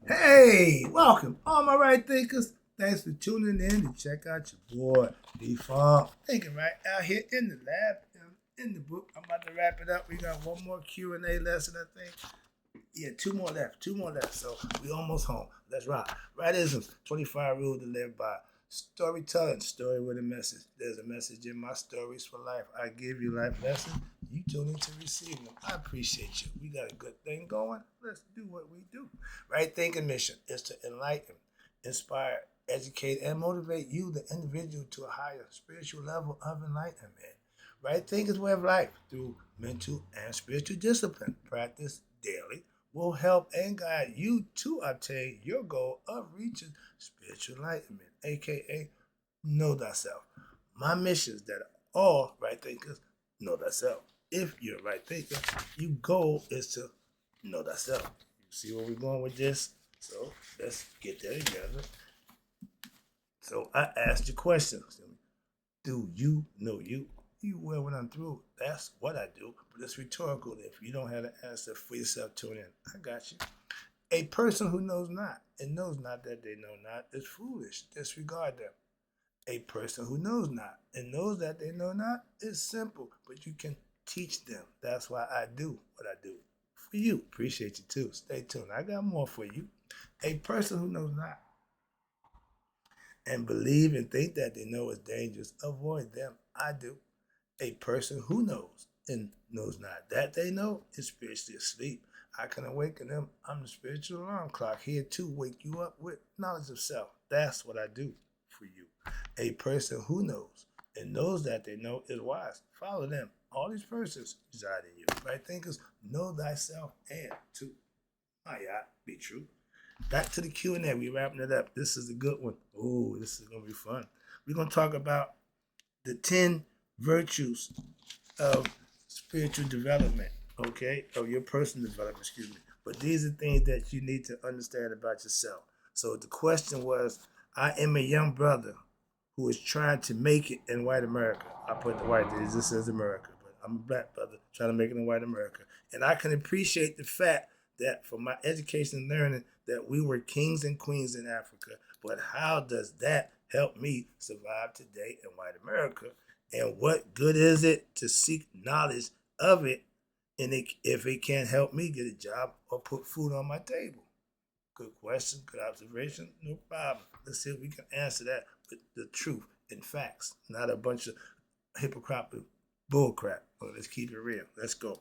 Hey, welcome, all my right thinkers. Thanks for tuning in to check out your boy, Default. Thinking right out here in the lab, in the book. I'm about to wrap it up. We got one more Q&A lesson, I think. Yeah, two more left. So we almost home. Let's rock. Rightisms, 25 rules to live by. Storytelling, story with a message. There's a message in my stories for life. I give you life lessons. You tune in to receive them. I appreciate you. We got a good thing going. Let's do what we do. Right thinking mission is to enlighten, inspire, educate, and motivate you, the individual, to a higher spiritual level of enlightenment. Right thinking is way of life through mental and spiritual discipline. Practice daily will help and guide you to obtain your goal of reaching spiritual enlightenment, aka know thyself. My mission is that all right thinkers know thyself. If you're a right thinker, your goal is to know thyself. You see where we're going with this? So let's get there together. So I asked you questions. Do you know you? You will when I'm through. That's what I do. But it's rhetorical. If you don't have the answer for yourself, tune in. I got you. A person who knows not and knows not that they know not is foolish. Disregard them. A person who knows not and knows that they know not is simple, but you can teach them. That's why I do what I do. For you. Appreciate you too. Stay tuned. I got more for you. A person who knows not and believe and think that they know is dangerous, avoid them. I do. A person who knows and knows not that they know is spiritually asleep. I can awaken them. I'm the spiritual alarm clock here to wake you up with knowledge of self. That's what I do for you. A person who knows and knows that they know is wise. Follow them. All these persons reside in you. Right thinkers, know thyself and to my yacht be true. Back to the Q&A. We wrapping it up. This is a good one. Oh, this is going to be fun. We're going to talk about the 10 virtues of spiritual development, okay? Of your personal development, excuse me. But these are things that you need to understand about yourself. So the question was, I am a young brother who is trying to make it in white America. I put the white there, this says America, but I'm a black brother trying to make it in white America. And I can appreciate the fact that for my education and learning that we were kings and queens in Africa. But how does that help me survive today in white America? And what good is it to seek knowledge of it and if it can't help me get a job or put food on my table? Good question, good observation, no problem. Let's see if we can answer that with the truth and facts, not a bunch of hypocritical bullcrap. Well, let's keep it real. Let's go.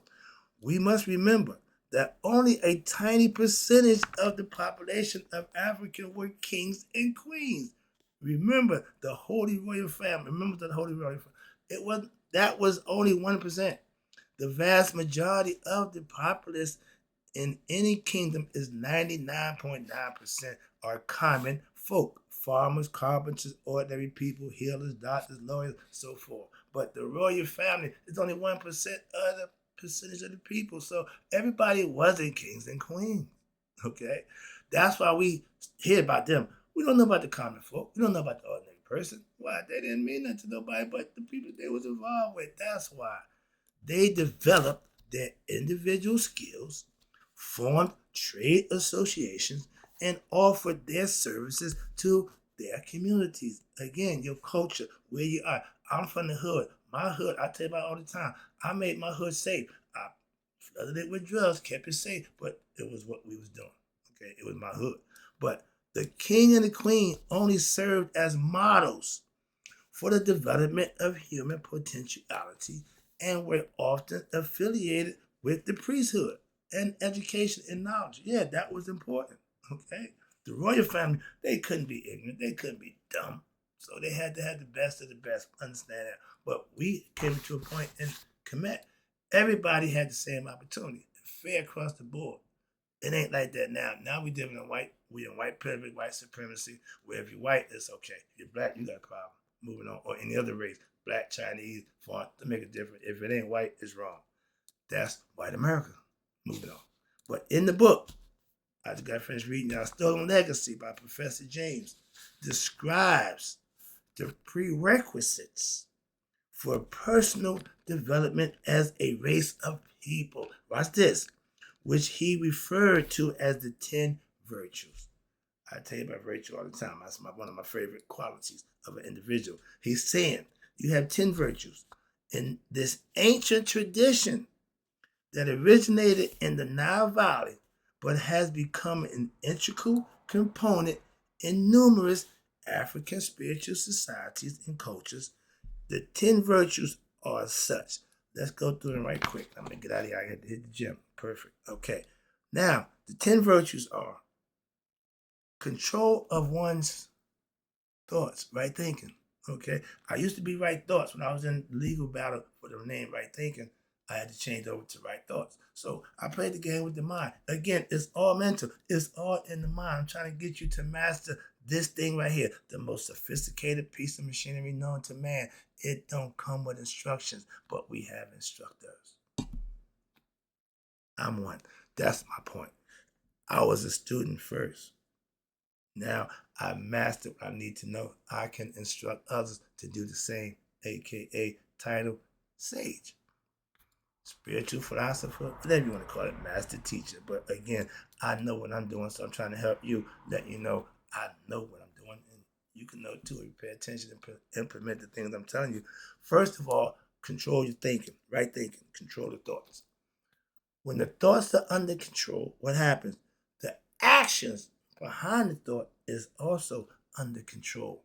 We must remember that only a tiny percentage of the population of Africa were kings and queens. Remember the Holy Royal Family. Remember the Holy Royal Family. That was only 1%. The vast majority of the populace in any kingdom is 99.9% are common folk. Farmers, carpenters, ordinary people, healers, doctors, lawyers, so forth. But the royal family is only 1% of the percentage of the people. So everybody wasn't kings and queens. Okay? That's why we hear about them. We don't know about the common folk. We don't know about the ordinary person. Why? They didn't mean nothing to nobody but the people they was involved with. That's why. They developed their individual skills, formed trade associations, and offered their services to their communities. Again, your culture, where you are. I'm from the hood. My hood, I tell you about all the time. I made my hood safe. I flooded it with drugs, kept it safe, but it was what we was doing. Okay, it was my hood. But the king and the queen only served as models for the development of human potentiality and were often affiliated with the priesthood and education and knowledge. Yeah, that was important. Okay. The royal family, they couldn't be ignorant, they couldn't be dumb. So they had to have the best of the best. Understand that. But we came to a point in Kemet. Everybody had the same opportunity, fair across the board. It ain't like that now. Now we in white privilege, white supremacy, where if you're white, it's okay. If you're black, you got a problem. Moving on. Or any other race, black, Chinese, foreign, to make a difference. If it ain't white, it's wrong. That's white America. Moving on. But in the book, I just got finished reading Our Stolen Legacy by Professor James, describes the prerequisites for personal development as a race of people. Watch this, which he referred to as the 10 virtues. I tell you about virtue all the time. That's one of my favorite qualities of an individual. He's saying you have 10 virtues. In this ancient tradition that originated in the Nile Valley, but has become an integral component in numerous African spiritual societies and cultures, the 10 virtues are such. Let's go through them right quick. I'm going to get out of here. I got to hit the gym. Perfect. Okay. Now, the 10 virtues are control of one's thoughts, right thinking. Okay. I used to be right thoughts. When I was in legal battle for the name right thinking, I had to change over to right thoughts. So I played the game with the mind. Again, it's all mental. It's all in the mind. I'm trying to get you to master this thing right here, the most sophisticated piece of machinery known to man. It don't come with instructions, but we have instructors. I'm one. That's my point. I was a student first. Now I mastered what I need to know. I can instruct others to do the same, aka title sage, spiritual philosopher, whatever you want to call it, master teacher. But again, I know what I'm doing, so I'm trying to help you, let you know I know what I'm doing, and you can know too if you pay attention and implement the things I'm telling you. First of all, control your thinking, right thinking, control the thoughts. When the thoughts are under control, what happens? The actions behind the thought is also under control.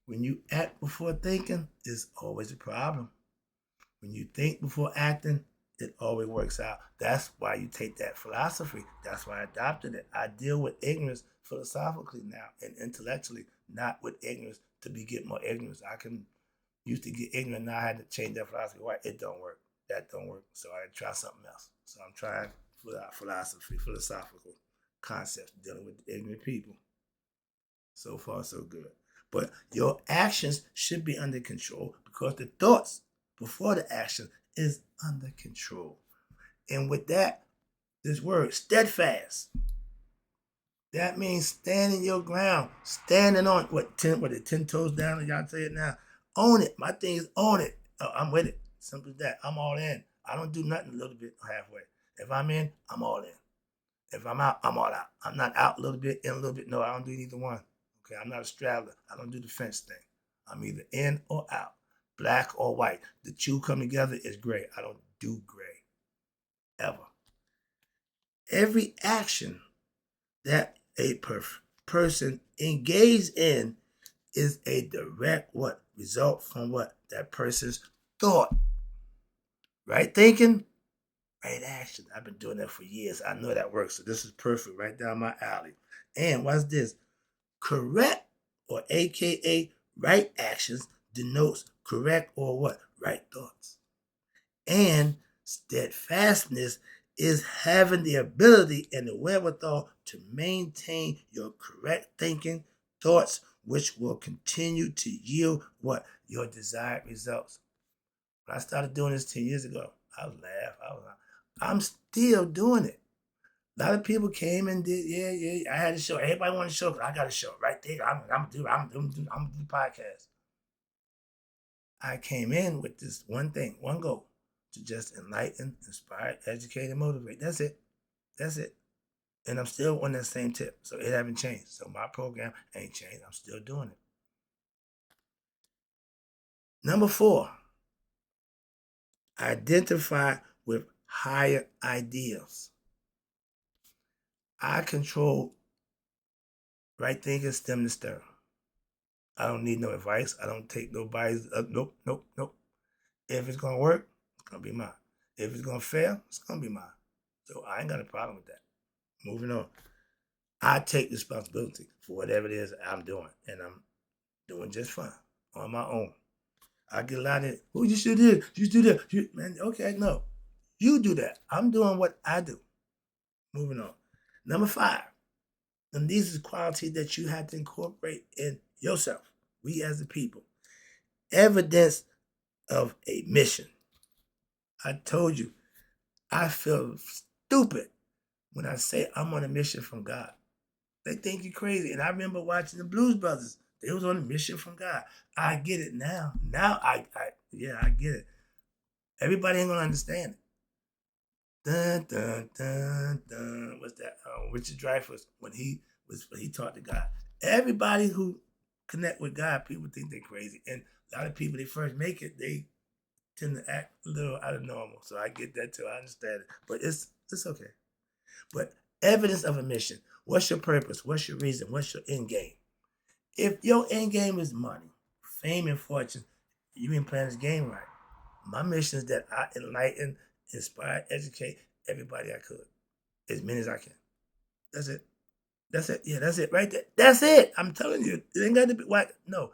When you act before thinking, it's always a problem. When you think before acting, it always works out. That's why you take that philosophy. That's why I adopted it. I deal with ignorance philosophically now and intellectually, not with ignorance to get more ignorance. I can used to get ignorant, now I had to change that philosophy. Why? It don't work. That don't work. So I had to try something else. So I'm trying philosophy, philosophical concepts, dealing with ignorant people. So far, so good. But your actions should be under control because the thoughts before the action is under control. And with that, this word, steadfast, that means standing your ground, standing on what 10 toes down, y'all say it now. Own it. My thing is own it. I'm with it. Simple as that. I'm all in. I don't do nothing a little bit halfway. If I'm in, I'm all in. If I'm out, I'm all out. I'm not out a little bit, in a little bit. No, I don't do either one. Okay, I'm not a straddler. I don't do the fence thing. I'm either in or out, black or white. The two come together is gray. I don't do gray, ever. Every action that a person engaged in is a direct what? Result from what? That person's thought. Right thinking, right action. I've been doing that for years. I know that works. So this is perfect, right down my alley. And what's this? Correct, or AKA right actions, denotes correct or what? Right thoughts. And steadfastness is having the ability and the wherewithal to maintain your correct thinking, thoughts, which will continue to yield what? Your desired results. When I started doing this 10 years ago, I was laughing. I'm still doing it. A lot of people came and did, yeah. I had a show. Everybody wanted a show, but I got a show right there. I'm do the podcast. I came in with this one thing, one goal, to just enlighten, inspire, educate, and motivate. That's it. That's it. And I'm still on that same tip. So it haven't changed. So my program ain't changed. I'm still doing it. Number 4, identify with higher ideals. I control right thinking, stem to stern. I don't need no advice. I don't take nobody's. Nope. If it's gonna work, it's gonna be mine. If it's gonna fail, it's gonna be mine. So I ain't got a problem with that. Moving on. I take responsibility for whatever it is I'm doing, and I'm doing just fine on my own. I get a lot of, oh, you should do that. Man, okay, no. You do that. I'm doing what I do. Moving on. Number 5. And these are qualities that you have to incorporate in yourself. We as a people. Evidence of a mission. I told you, I feel stupid when I say I'm on a mission from God. They think you're crazy. And I remember watching the Blues Brothers. They was on a mission from God. I get it now. Now I get it. Everybody ain't gonna understand it. Dun dun dun dun. What's that? Richard Dreyfuss when he talked to God. Everybody who connect with God, people think they're crazy, and a lot of people they first make it, they tend to act a little out of normal. So I get that too. I understand it, but it's okay. But evidence of a mission. What's your purpose? What's your reason? What's your end game? If your end game is money, fame, and fortune, you ain't playing this game right. My mission is that I enlighten, inspire, educate everybody I could, as many as I can. That's it. That's it. Yeah, that's it right there. That's it. I'm telling you. It ain't got to be what. No.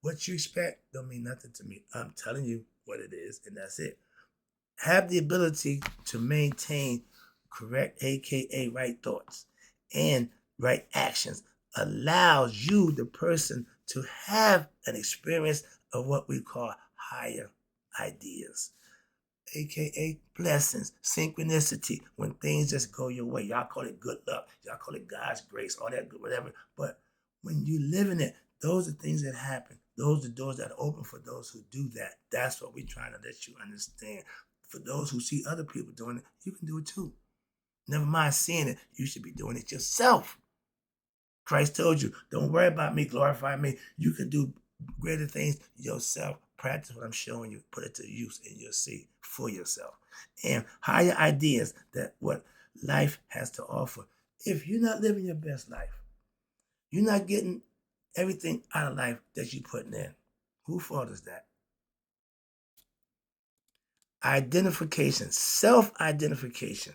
What you expect don't mean nothing to me. I'm telling you what it is, and that's it. Have the ability to maintain correct, aka right thoughts and right actions allows you, the person, to have an experience of what we call higher ideas, aka blessings, synchronicity, when things just go your way. Y'all call it good luck, y'all call it God's grace, all that good, whatever. But when you live in it, those are things that happen. Those are doors that open for those who do that. That's what we're trying to let you understand. For those who see other people doing it, you can do it too. Never mind seeing it, you should be doing it yourself. Christ told you, don't worry about me, glorify me. You can do greater things yourself. Practice what I'm showing you. Put it to use and you'll see for yourself. And higher ideas that what life has to offer. If you're not living your best life, you're not getting everything out of life that you're putting in. Whose fault is that? Identification, self-identification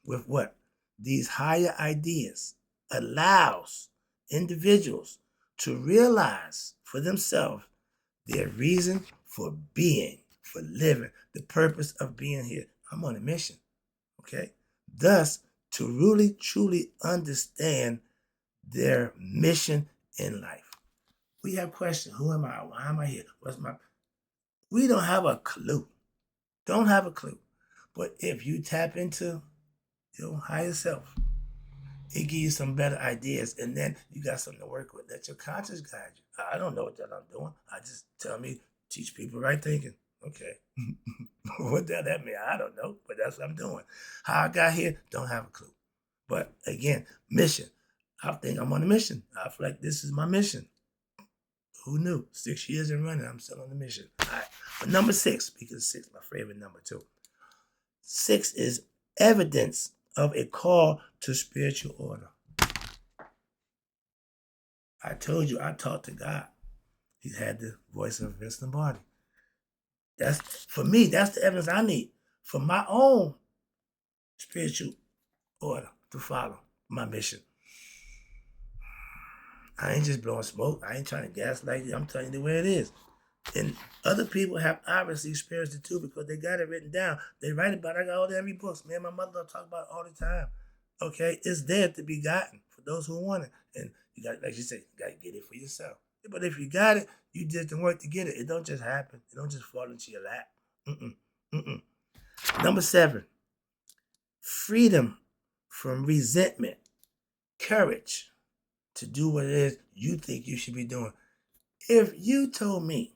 with what? These higher ideas allows individuals to realize for themselves their reason for being, for living, the purpose of being here. I'm on a mission, okay? Thus, to really, truly understand their mission in life. We have questions. Who am I? Why am I here? We don't have a clue. Don't have a clue. But if you tap into your higher self, it gives you some better ideas, and then you got something to work with. Let your conscience guide you. I don't know what that I'm doing. I just tell me, teach people right thinking. Okay. What that mean? I don't know, but that's what I'm doing. How I got here, don't have a clue. But again, mission. I think I'm on a mission. I feel like this is my mission. Who knew? 6 years in running, I'm still on the mission. All right. But number 6, because 6 is my favorite number too. 6 is evidence of a call to spiritual order. I told you I talked to God. He's had the voice of Vince Lombardi. That's for me, that's the evidence I need for my own spiritual order to follow my mission. I ain't just blowing smoke. I ain't trying to gaslight you. I'm telling you the way it is. And other people have obviously experienced it too because they got it written down. They write about it. I got all the every books. Me and my mother talk about it all the time. Okay? It's there to be gotten for those who want it. And you got, like you said, you got to get it for yourself. But if you got it, you did the work to get it. It don't just happen. It don't just fall into your lap. Number 7, freedom from resentment, courage to do what it is you think you should be doing. If you told me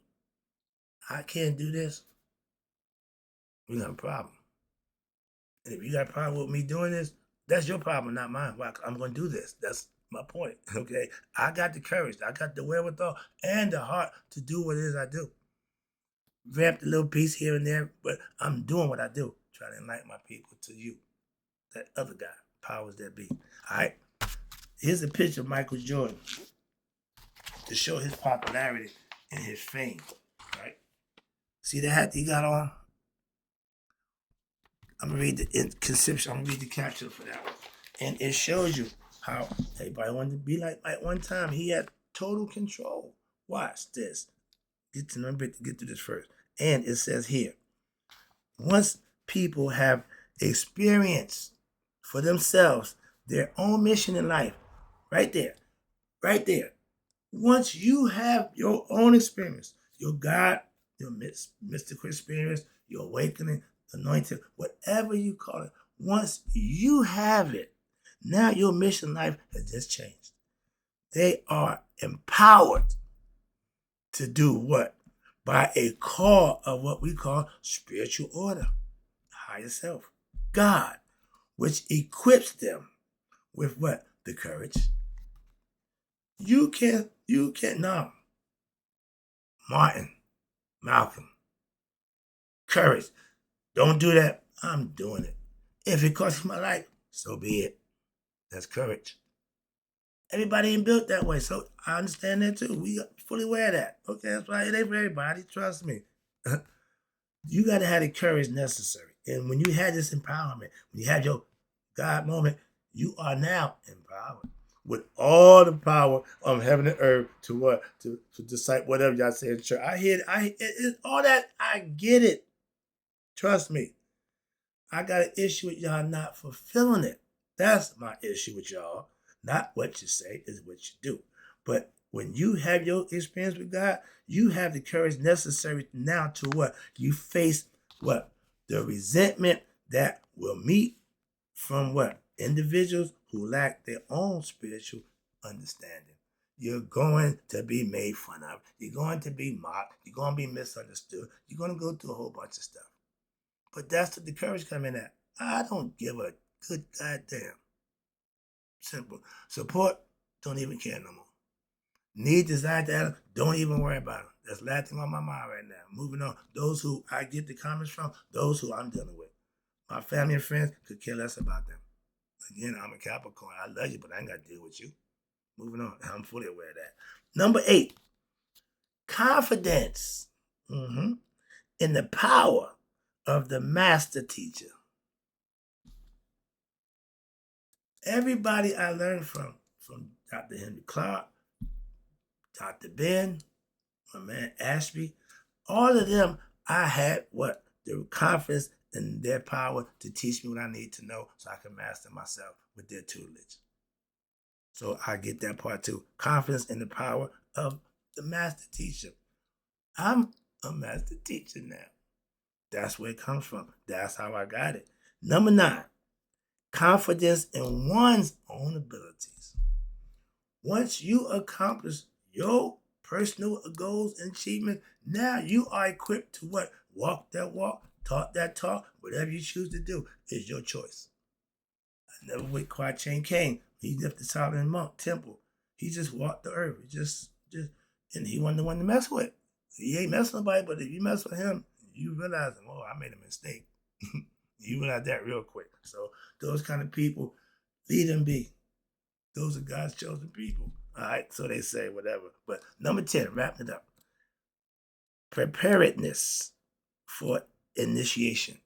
I can't do this, we got a problem. And if you got a problem with me doing this, that's your problem, not mine. Well, I'm going to do this. That's my point, okay? I got the courage. I got the wherewithal and the heart to do what it is I do. Vamp a little piece here and there, but I'm doing what I do. Try to enlighten my people to you. That other guy, powers that be. All right? Here's a picture of Michael Jordan to show his popularity and his fame, right? See the hat he got on? I'm gonna read the conception. I'm gonna read the caption for that one, and it shows you how everybody wanted to be like Mike one time. He had total control. Watch this. Get to this first, and it says here: once people have experienced for themselves their own mission in life, right there, right there. Once you have your own experience, your God, your mystical experience, your awakening, anointed, whatever you call it, once you have it, now your mission life has just changed. They are empowered to do what? By a call of what we call spiritual order, higher self. God, which equips them with what? The courage. You can't no. Martin, Malcolm, courage. Don't do that. I'm doing it. If it costs my life, so be it. That's courage. Everybody ain't built that way, so I understand that too. We fully aware of that. Okay, that's why it ain't for everybody. Trust me. You got to have the courage necessary. And when you have this empowerment, when you have your God moment, you are now empowered with all the power of heaven and earth to what? To decide whatever y'all say in church. I hear it, all that. I get it. Trust me. I got an issue with y'all not fulfilling it. That's my issue with y'all. Not what you say, is what you do. But when you have your experience with God, you have the courage necessary now to what? You face what? The resentment that will meet from what? Individuals who lack their own spiritual understanding. You're going to be made fun of. You're going to be mocked. You're going to be misunderstood. You're going to go through a whole bunch of stuff. But that's what the courage come in at. I don't give a good goddamn. Simple. Support, don't even care no more. Need, desire, to don't even worry about them. That's the last thing on my mind right now. Moving on. Those who I get the comments from, those who I'm dealing with. My family and friends could care less about them. Again, I'm a Capricorn. I love you, but I ain't got to deal with you. Moving on. I'm fully aware of that. Number 8, confidence in the power of the master teacher. Everybody I learned from Dr. Henry Clark, Dr. Ben, my man Ashby, all of them, I had what? The confidence in their power to teach me what I need to know so I can master myself with their tutelage. So I get that part too. Confidence in the power of the master teacher. I'm a master teacher now. That's where it comes from. That's how I got it. Number 9, confidence in one's own abilities. Once you accomplish your personal goals and achievements, now you are equipped to what? Walk that walk, talk that talk, whatever you choose to do is your choice. I never went Kwa Chain Kane. He left the Solomon Monk Temple. He just walked the earth. And he wasn't the one to mess with. He ain't messing with nobody, but if you mess with him, you realize, oh, I made a mistake. You realize that real quick. So those kind of people, leave them be. Those are God's chosen people. All right, so they say, whatever. But number 10, wrapping it up. Preparedness for initiation.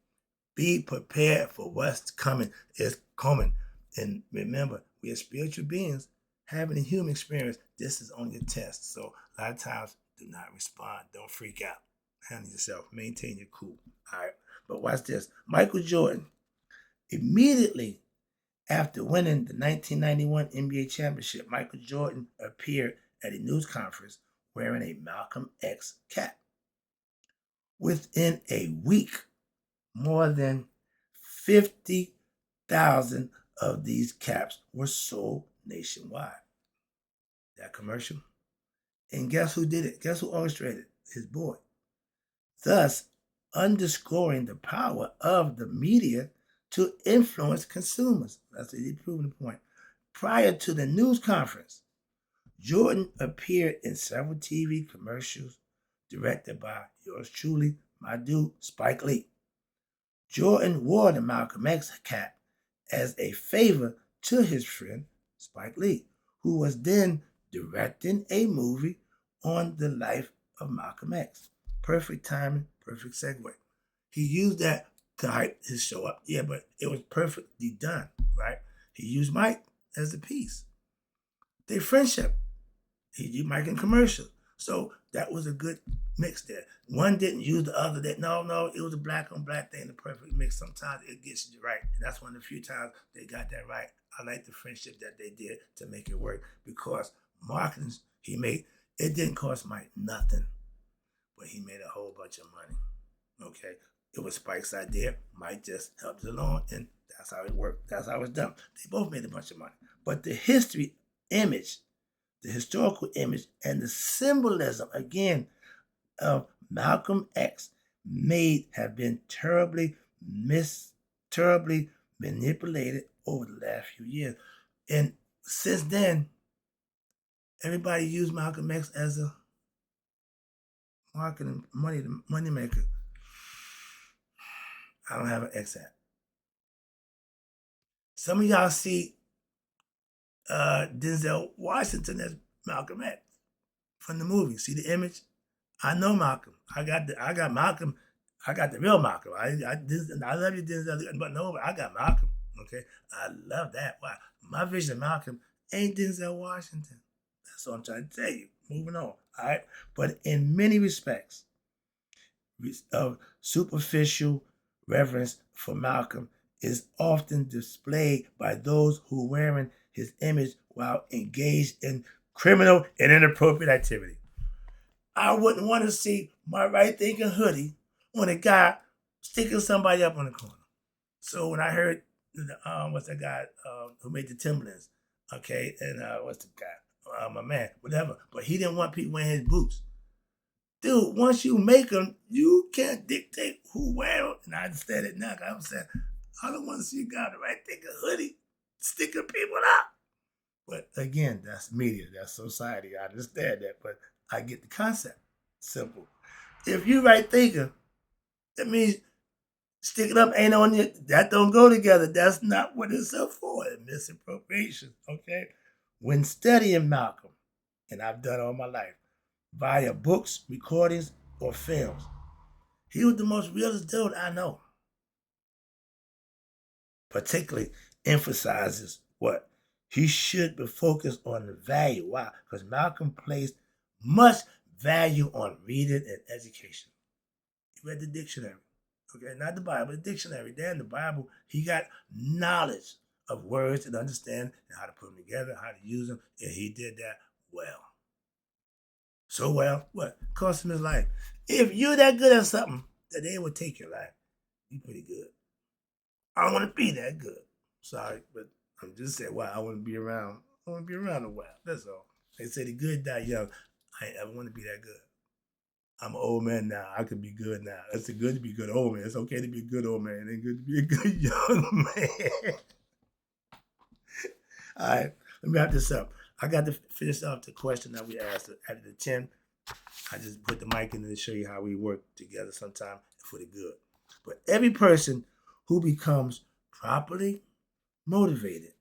Be prepared for what's coming is coming. And remember, we are spiritual beings having a human experience. This is only a test. So a lot of times, do not respond. Don't freak out. Handle yourself. Maintain your cool. All right. But watch this. Michael Jordan, immediately after winning the 1991 NBA championship, Michael Jordan appeared at a news conference wearing a Malcolm X cap. Within a week, more than 50,000 of these caps were sold nationwide. That commercial. And guess who did it? Guess who orchestrated it? His boy. Thus, underscoring the power of the media to influence consumers. That's the proven point. Prior to the news conference, Jordan appeared in several TV commercials directed by yours truly, my dude, Spike Lee. Jordan wore the Malcolm X cap as a favor to his friend Spike Lee, who was then directing a movie on the life of Malcolm X. Perfect timing, perfect segue. He used that to hype his show up. Yeah, but it was perfectly done, right? He used Mike as the piece. Their friendship. He used Mike in commercials. So that was a good mix there. One didn't use the other. No, it was a black on black thing, the perfect mix. Sometimes it gets you right. And that's one of the few times they got that right. I like the friendship that they did to make it work because marketing he made, it didn't cost Mike nothing, but he made a whole bunch of money. Okay. It was Spike's idea. Mike just helped it along, and that's how it worked. That's how it's done. They both made a bunch of money. But the history image, the historical image, and the symbolism, again, of Malcolm X have been terribly terribly manipulated over the last few years. And since then, everybody used Malcolm X as a marketing money maker. I don't have an X at. Some of y'all see Denzel Washington as Malcolm X from the movie. See the image? I know Malcolm. I got Malcolm. I got the real Malcolm. I love you, Denzel, but no, I got Malcolm. Okay, I love that. Why? My vision of Malcolm ain't Denzel Washington. That's what I'm trying to tell you. Moving on. All right, but in many respects, of superficial reverence for Malcolm is often displayed by those who wearing his image while engaged in criminal and inappropriate activity. I wouldn't want to see my right thinking hoodie on a guy sticking somebody up on the corner. So when I heard, what's that guy who made the Timberlands? Okay, and what's the guy? My man, whatever. But he didn't want people wearing his boots. Dude, once you make them, you can't dictate who wear them. And I understand it now. I'm saying, I don't want to see a guy in the right thinking hoodie sticking people up. But again, that's media, that's society. I understand that, but I get the concept. Simple. If you right thinker, that means stick it up ain't on you. That don't go together. That's not what it's up for. It's misappropriation. Okay. When studying Malcolm, and I've done all my life, via books, recordings, or films, he was the most realist dude I know. Particularly emphasizes what? He should be focused on the value. Why? Because Malcolm placed much value on reading and education. He read the dictionary. Okay, not the Bible, the dictionary. There in the Bible, he got knowledge of words and understand and how to put them together, how to use them, and he did that well. So well, what? Cost him his life. If you're that good at something, that they would take your life. You're pretty good. I don't want to be that good. Sorry, but I'm just saying, wow, I want to be around. I want to be around a while. That's all. They say the good die young. I ain't ever want to be that good. I'm an old man now. I could be good now. It's good to be a good old man. It's okay to be a good old man. It ain't good to be a good young man. All right, let me wrap this up. I got to finish off the question that we asked at the 10. I just put the mic in to show you how we work together sometime for the good. But every person who becomes properly motivated,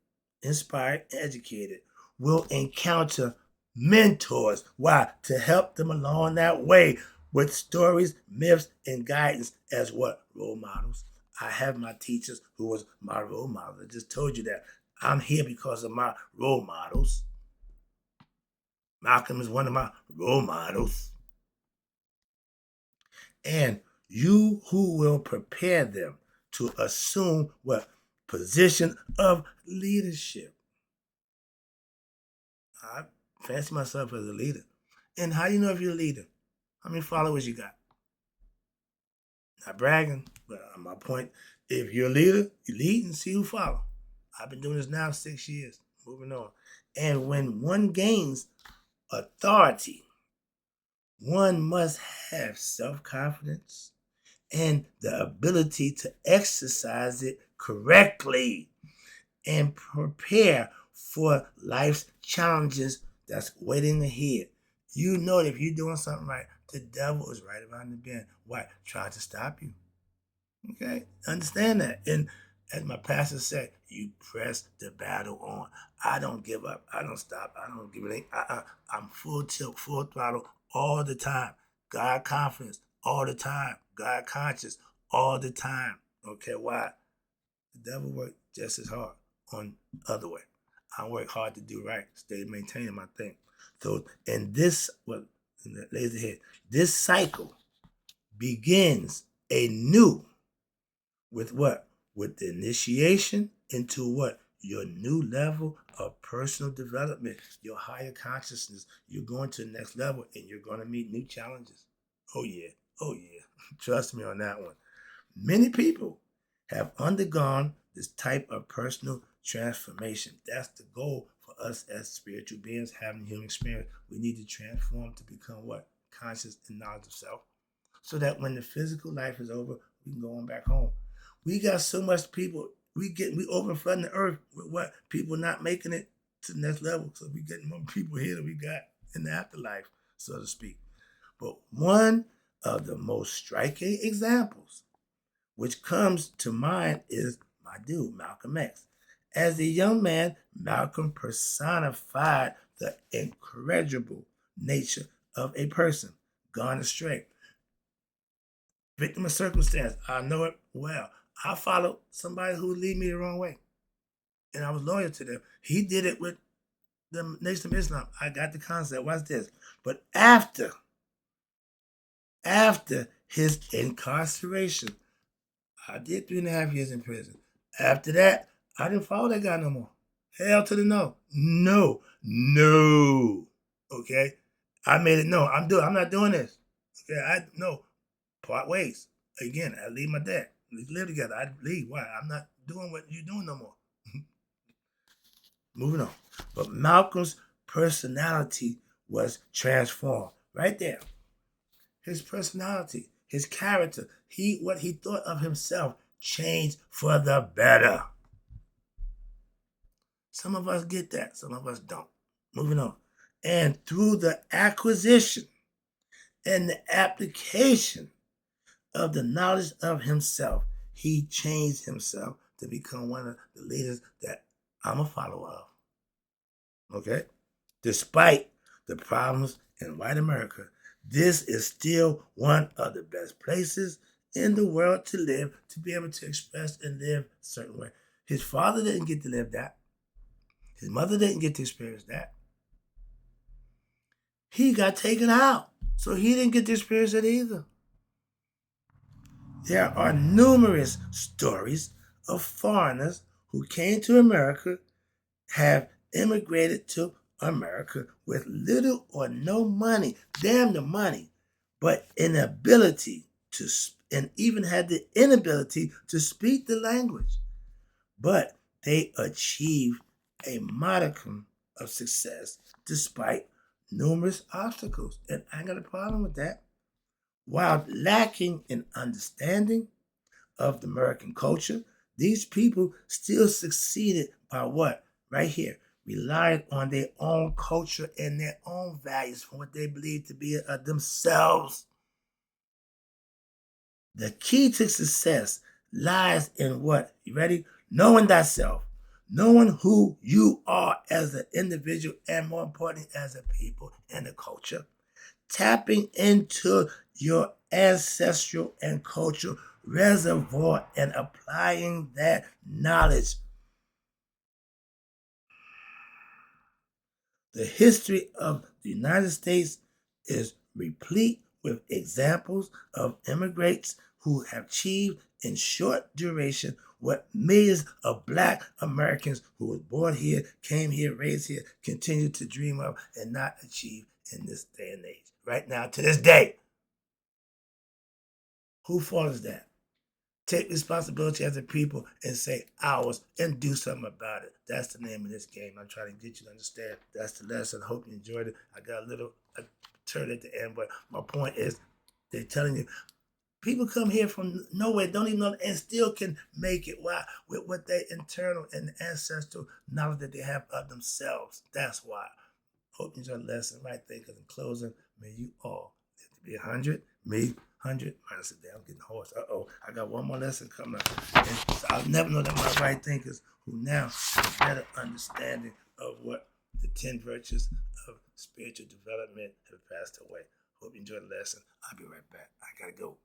inspired, educated will encounter mentors. Why? To help them along that way with stories, myths, and guidance as what? Role models. I have my teachers who was my role models. I just told you that. I'm here because of my role models. Malcolm is one of my role models. And you who will prepare them to assume what? Position of leadership. I fancy myself as a leader. And how do you know if you're a leader? How many followers you got? Not bragging, but my point, if you're a leader, you lead and see who follow. I've been doing this now 6 years. Moving on. And when one gains authority, one must have self-confidence and the ability to exercise it correctly and prepare for life's challenges that's waiting ahead. You know that if you're doing something right, the devil is right around the bend. Why? Trying to stop you. Okay? Understand that. And as my pastor said, you press the battle on. I don't give up. I don't stop. I don't give it. I'm full tilt, full throttle all the time. God confidence all the time. God conscious all the time. Okay, why? The devil works just as hard on the other way. I work hard to do right, stay maintaining my thing. So, and this, well, lays ahead, this cycle begins anew with what? With the initiation into what? Your new level of personal development, your higher consciousness. You're going to the next level and you're going to meet new challenges. Oh, yeah. Oh, yeah. Trust me on that one. Many people have undergone this type of personal transformation. That's the goal for us as spiritual beings having human experience. We need to transform to become what? Conscious and knowledge of self. So that when the physical life is over, we can go on back home. We got so much people. We overflooding the earth with what people not making it to the next level. So we getting more people here than we got in the afterlife, so to speak. But one of the most striking examples, which comes to mind, is my dude, Malcolm X. As a young man, Malcolm personified the incredible nature of a person gone astray. Victim of circumstance, I know it well. I followed somebody who would lead me the wrong way, and I was loyal to them. He did it with the Nation of Islam. I got the concept. Watch this. But after his incarceration, I did 3.5 years in prison. After that, I didn't follow that guy no more. Hell to the no. No. No. Okay? I made it known. I'm not doing this. Okay, no. Part ways. Again, I leave my dad. We live together. I leave. Why? I'm not doing what you're doing no more. Moving on. But Malcolm's personality was transformed. Right there. His personality, his character, what he thought of himself changed for the better. Some of us get that, some of us don't. Moving on. And through the acquisition and the application of the knowledge of himself, he changed himself to become one of the leaders that I'm a follower of. Okay? Despite the problems in white America, this is still one of the best places in the world to live, to be able to express and live a certain way. His father didn't get to live that. His mother didn't get to experience that. He got taken out, so he didn't get to experience it either. There are numerous stories of foreigners who came to America, have immigrated to America with little or no money, damn the money, but inability to, and even had the inability to speak the language. But they achieved a modicum of success despite numerous obstacles. And I ain't got a problem with that. While lacking in understanding of the American culture, these people still succeeded by what? Right here. Relying on their own culture and their own values from what they believe to be themselves. The key to success lies in what? You ready? Knowing thyself. Knowing who you are as an individual and more importantly as a people and a culture. Tapping into your ancestral and cultural reservoir and applying that knowledge. The history of the United States is replete with examples of immigrants who have achieved in short duration what millions of Black Americans who were born here, came here, raised here, continue to dream of and not achieve in this day and age. Right now, to this day. Who fault is that? Take responsibility as a people and say ours and do something about it. That's the name of this game. I'm trying to get you to understand. That's the lesson. I hope you enjoyed it. I got a little turn at the end, but my point is they're telling you people come here from nowhere, don't even know, and still can make it. Why? With what they internal and ancestral knowledge that they have of themselves. That's why. Hope you enjoyed the lesson. Right there, because in closing, may you all live to be 100, me 100 minus a day. I'm getting hoarse. I got one more lesson coming up. And so I'll never know that my right thinkers who now have a better understanding of what the 10 virtues of spiritual development have passed away. Hope you enjoyed the lesson. I'll be right back. I gotta go.